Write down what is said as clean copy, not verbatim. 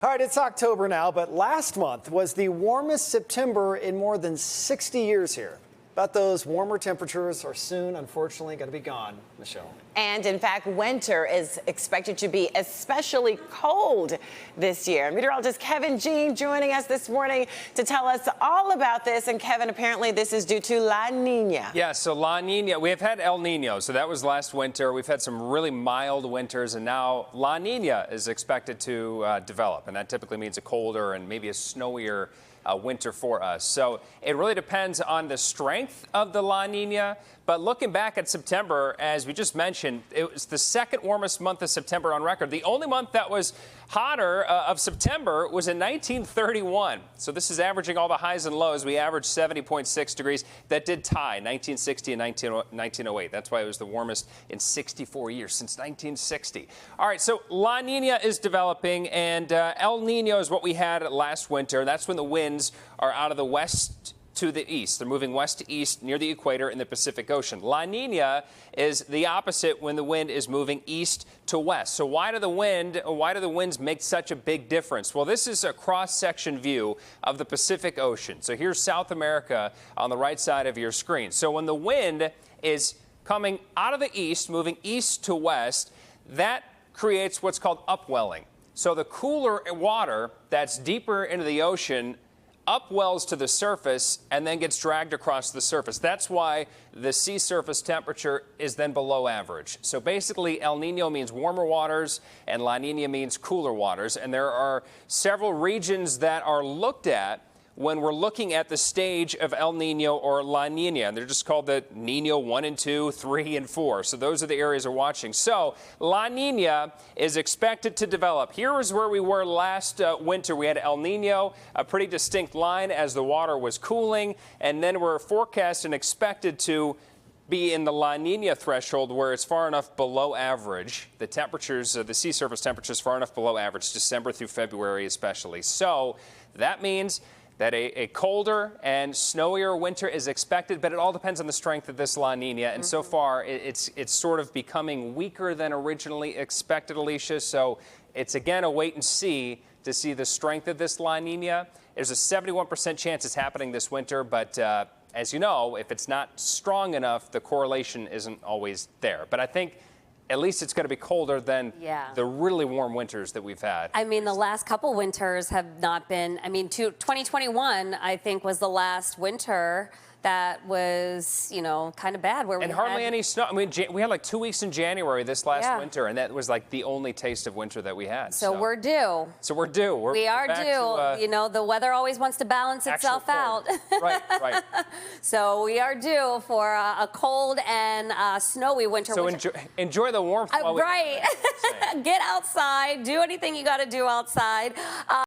All right, it's October now, but last month was the warmest September in more than 60 years here. But those warmer temperatures are soon, unfortunately, going to be gone, Michelle. And in fact, winter is expected to be especially cold this year. Meteorologist Kevin Jean joining us this morning to tell us all about this. And Kevin, apparently this is due to La Niña. Yeah, so La Niña, we have had El Nino, so that was last winter. We've had some really mild winters, and now La Niña is expected to develop. And that typically means a colder and maybe a snowier winter for us. So it really depends on the strength of the La Niña. But looking back at September, as we just mentioned, it was the second warmest month of September on record. The only month that was hotter of September was in 1931. So this is averaging all the highs and lows. We averaged 70.6 degrees. That did tie 1960 and 1908. That's why it was the warmest in 64 years, since 1960. All right, so La Niña is developing, and El Nino is what we had last winter. That's when the winds are out of the west to the east. They're moving west to east near the equator in the Pacific Ocean. La Niña is the opposite when the wind is moving east to west. So why do the winds make such a big difference? Well, this is a cross-section view of the Pacific Ocean. So here's South America on the right side of your screen. So when the wind is coming out of the east, moving east to west, that creates what's called upwelling. So the cooler water that's deeper into the ocean upwells to the surface and then gets dragged across the surface. That's why the sea surface temperature is then below average. So basically, El Nino means warmer waters and La Niña means cooler waters. And there are several regions that are looked at when we're looking at the stage of El Nino or La Niña. And they're just called the Nino 1 and 2, 3 and 4. So those are the areas we're watching. So La Niña is expected to develop. Here is where we were last winter. We had El Nino, a pretty distinct line as the water was cooling. And then we're forecast and expected to be in the La Niña threshold, where it's far enough below average. The temperatures, the sea surface temperatures far enough below average, December through February especially. So that means that a colder and snowier winter is expected, but it all depends on the strength of this La Niña. And so far, it's sort of becoming weaker than originally expected, Alicia. So it's, again, a wait and see to see the strength of this La Niña. There's a 71% chance it's happening this winter, but as you know, if it's not strong enough, the correlation isn't always there. But I think at least it's going to be colder than the really warm winters that we've had. I mean, the last couple winters have not been, 2021, I think, was the last winter that was, kind of bad. And hardly any snow. I mean, we had like 2 weeks in January this last winter, and that was like the only taste of winter that we had. So we're due. So we're due. We are due. The weather always wants to balance itself out. Right. So we are due for a cold and snowy winter. So enjoy the warmth. Right. Get outside. Do anything you got to do outside.